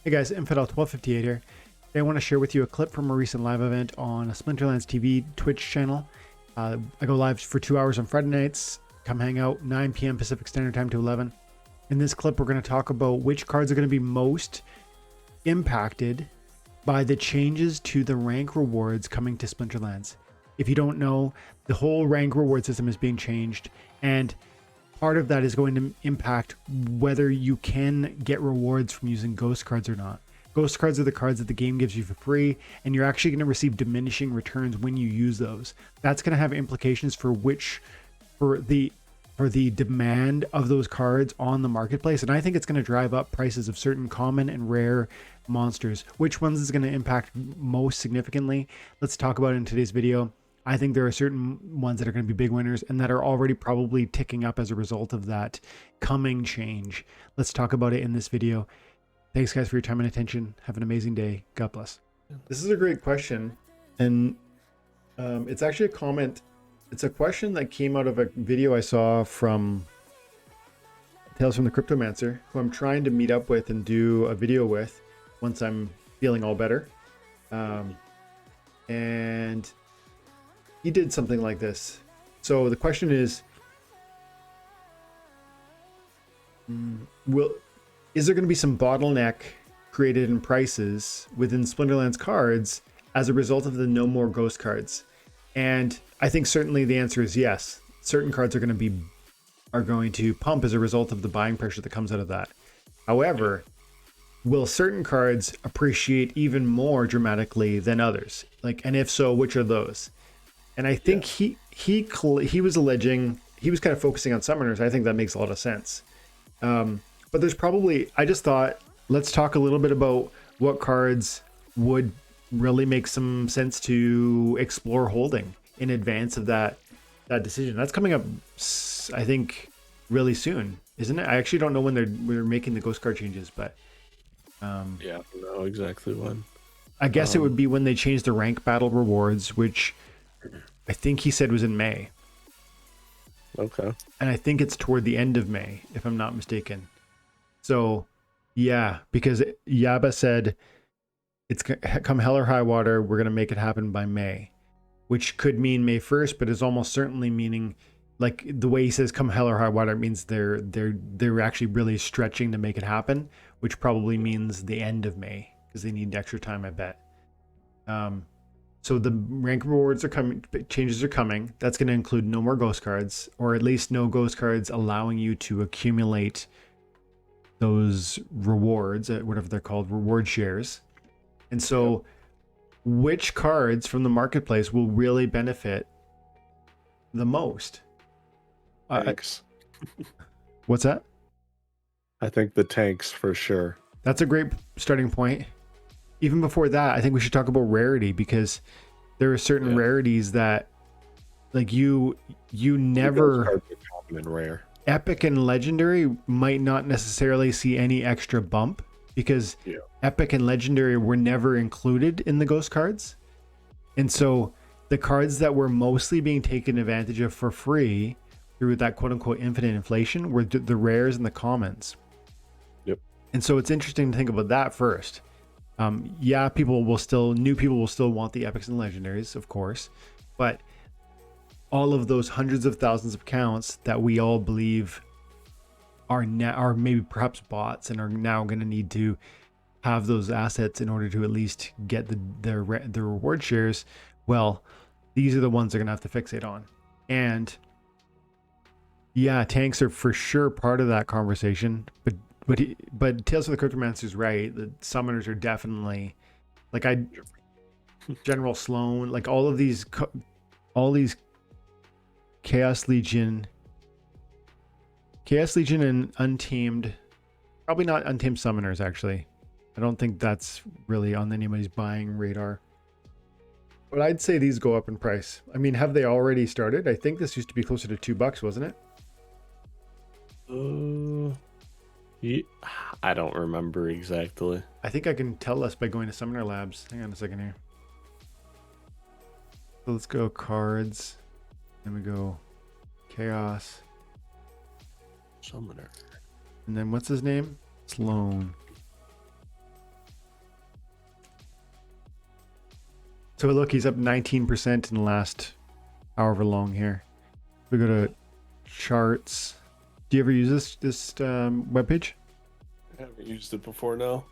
Hey guys, Infidel1258 here. Today I want to share with you a clip from a recent live event on a Splinterlands TV Twitch channel. I go live for 2 hours on Friday nights. Come hang out 9 p.m. Pacific Standard Time to 11. In this clip, we're going to talk about which cards are going to be most impacted by the changes to the rank rewards coming to Splinterlands. If you don't know, the whole rank reward system is being changed, and part of that is going to impact whether you can get rewards from using ghost cards or not. Ghost cards are the cards that the game gives you for free, and you're actually going to receive diminishing returns when you use those. That's going to have implications for the demand of those cards on the marketplace, and I think it's going to drive up prices of certain common and rare monsters. Which ones is going to impact most significantly? Let's talk about it in today's video. I think there are certain ones that are going to be big winners and that are already probably ticking up as a result of that coming change. Let's talk about it in this video. Thanks guys for your time and attention. Have an amazing day. God bless. This is a great question, and it's actually a comment. It's a question that came out of a video I saw from Tales from the Cryptomancer, who I'm trying to meet up with and do a video with once I'm feeling all better. And he did something like this. So the question is, is there going to be some bottleneck created in prices within Splinterlands cards as a result of the no more ghost cards? And I think certainly the answer is yes. Certain cards are going to pump as a result of the buying pressure that comes out of that. However, will certain cards appreciate even more dramatically than others? And if so, which are those? And I think he was alleging, he was kind of focusing on summoners. I think that makes a lot of sense. But there's probably, I just thought, let's talk a little bit about what cards would really make some sense to explore holding in advance of that decision. That's coming up, I think, really soon, isn't it? I actually don't know when they're making the ghost card changes, but yeah, I don't know exactly when. I guess it would be when they change the rank battle rewards, which I think he said was in May. Okay. And I think it's toward the end of May, if I'm not mistaken. So, yeah, because Yaba said it's come hell or high water, we're going to make it happen by May, which could mean May 1st, but is almost certainly meaning, like the way he says come hell or high water, it means they're actually really stretching to make it happen, which probably means the end of May because they need extra time, I bet. So the rank rewards are coming, changes are coming. That's going to include no more ghost cards, or at least no ghost cards allowing you to accumulate those rewards, whatever they're called, reward shares. And so which cards from the marketplace will really benefit the most? Tanks. What's that? I think the tanks for sure. That's a great starting point. Even before that, I think we should talk about rarity, because there are certain rarities that, like, you never, common and rare. Epic and legendary might not necessarily see any extra bump, because Epic and legendary were never included in the ghost cards. And so the cards that were mostly being taken advantage of for free through that quote unquote infinite inflation were the rares and the commons. Yep. And so it's interesting to think about that first. Yeah, new people will still want the epics and legendaries, of course, but all of those hundreds of thousands of accounts that we all believe are maybe perhaps bots and are now going to need to have those assets in order to at least get the reward shares. Well, these are the ones they're going to have to fixate on. And yeah, tanks are for sure part of that conversation, but Tales of the Cryptomancer is right. The summoners are definitely, like, General Sloan, like all these Chaos Legion and Untamed, probably not Untamed Summoners, actually. I don't think that's really on anybody's buying radar. But I'd say these go up in price. I mean, have they already started? I think this used to be closer to $2, wasn't it? I don't remember exactly. I think I can tell us by going to Summoner Labs. Hang on a second here. So let's go cards. Then we go Chaos. Summoner. And then what's his name? Sloan. So look, he's up 19% in the last however long here. We go to charts. Do you ever use this webpage? I haven't used it before now.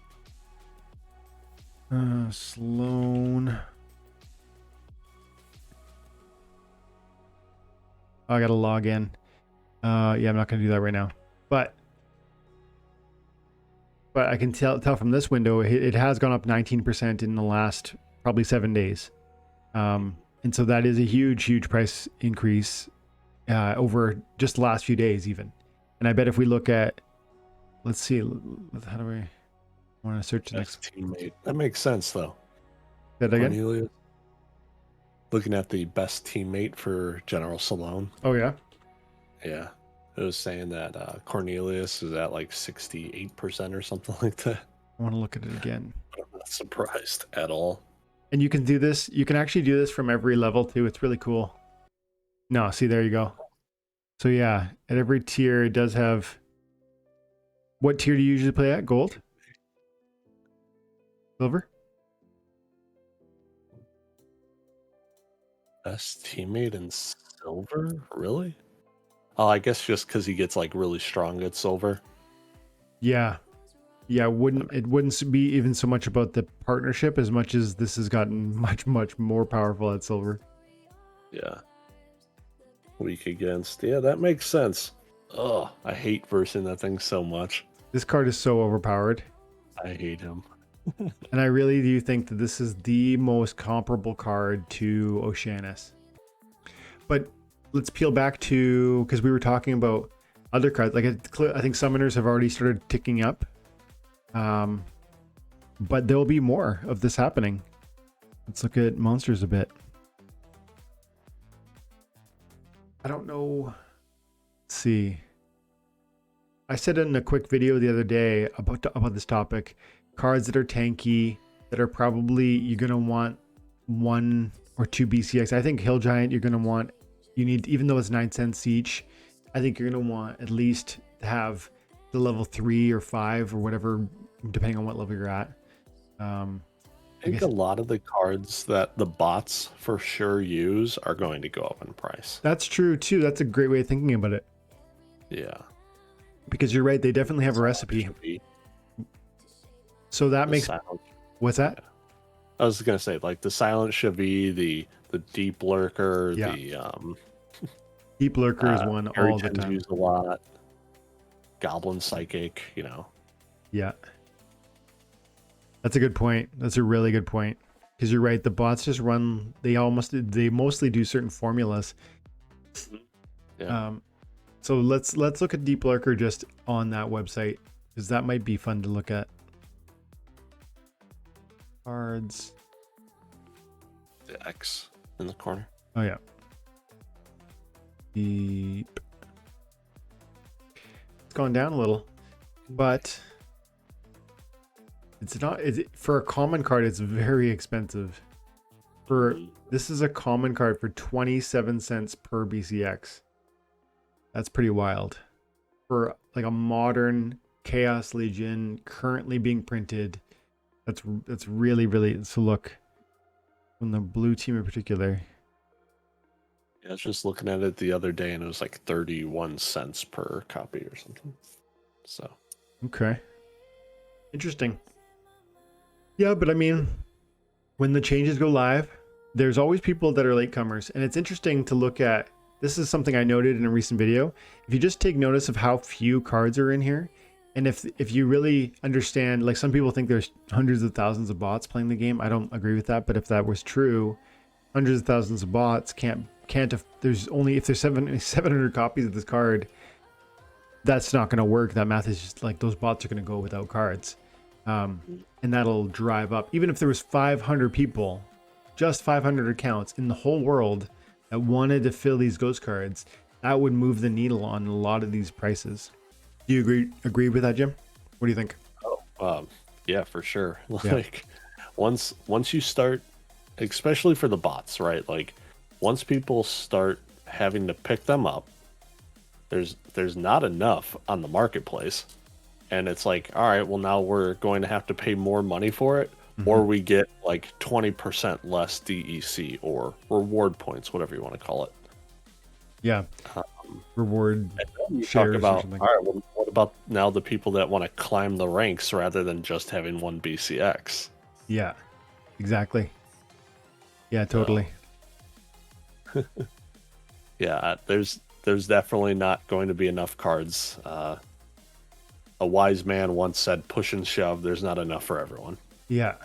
Sloan. Oh, I gotta log in. Yeah, I'm not gonna do that right now. But I can tell from this window it has gone up 19% in the last probably 7 days. And so that is a huge price increase over just the last few days even. And I bet if we look at, let's see, how do we want to search the next teammate? That makes sense though. That again? Cornelius. Looking at the best teammate for General Salone. Oh yeah. Yeah. It was saying that Cornelius is at like 68% or something like that. I want to look at it again. I'm not surprised at all. And you can do this. You can actually do this from every level too. It's really cool. No, see, there you go. So yeah, at every tier it does have. What tier do you usually play at? Gold? Silver? Best teammate in silver? Really? Oh, I guess just because he gets like really strong at silver. Yeah. Yeah, it wouldn't be even so much about the partnership as much as this has gotten much more powerful at silver. Yeah. Weak against. Yeah, that makes sense. Oh, I hate versing that thing so much. This card is so overpowered. I hate him. And I really do think that this is the most comparable card to Oceanus. But let's peel back to, because we were talking about other cards. Like I think summoners have already started ticking up. But there will be more of this happening. Let's look at monsters a bit. I don't know. Let's see. I said in a quick video the other day about this topic, cards that are tanky, that are probably, you're going to want 1 or 2 BCX. I think Hill Giant, you need, even though it's 9 cents each, I think you're going to want at least to have the level 3 or 5 or whatever, depending on what level you're at. I think a lot of the cards that the bots for sure use are going to go up in price. That's true too. That's a great way of thinking about it. Yeah. Because you're right, they definitely have a recipe. So that makes what's that? I was gonna say, like the Silent Chevi, the Deep Lurker, Yeah. The Deep Lurker is one all the time. Use a lot. Goblin Psychic, Yeah. That's a good point. That's a really good point. Because you're right, the bots just run. They mostly do certain formulas. Yeah. So let's look at Deep Lurker just on that website, because that might be fun to look at. Cards. The X in the corner. Oh yeah. Deep. It's gone down a little, but it's not. For a common card, it's very expensive. This is a common card for 27 cents per BCX. That's pretty wild. For like a modern Chaos Legion currently being printed, that's really. So look, on the blue team in particular. Yeah, I was just looking at it the other day, and it was like 31 cents per copy or something. So. Okay. Interesting. Yeah, but I mean, when the changes go live, there's always people that are latecomers, and it's interesting to look at. This is something I noted in a recent video. If you just take notice of how few cards are in here, and if you really understand, like some people think there's hundreds of thousands of bots playing the game. I don't agree with that, but if that was true, hundreds of thousands of bots can't. If there's 700 copies of this card, that's not going to work. That math is just like those bots are going to go without cards, and that'll drive up. Even if there was 500 people, just 500 accounts in the whole world that wanted to fill these ghost cards, that would move the needle on a lot of these prices. Do you agree with that, Jim? What do you think? Yeah, for sure. Yeah. Like once you start, especially for the bots, right? Like once people start having to pick them up, there's not enough on the marketplace, and it's like, all right, well now we're going to have to pay more money for it. or we get like 20% less DEC or reward points, whatever you want to call it. Yeah. Reward You shares talk about, or something. all right, well, what about now the people that want to climb the ranks rather than just having one BCX? Yeah, exactly. Yeah, totally. Yeah, there's definitely not going to be enough cards. A wise man once said, push and shove, there's not enough for everyone. Yeah.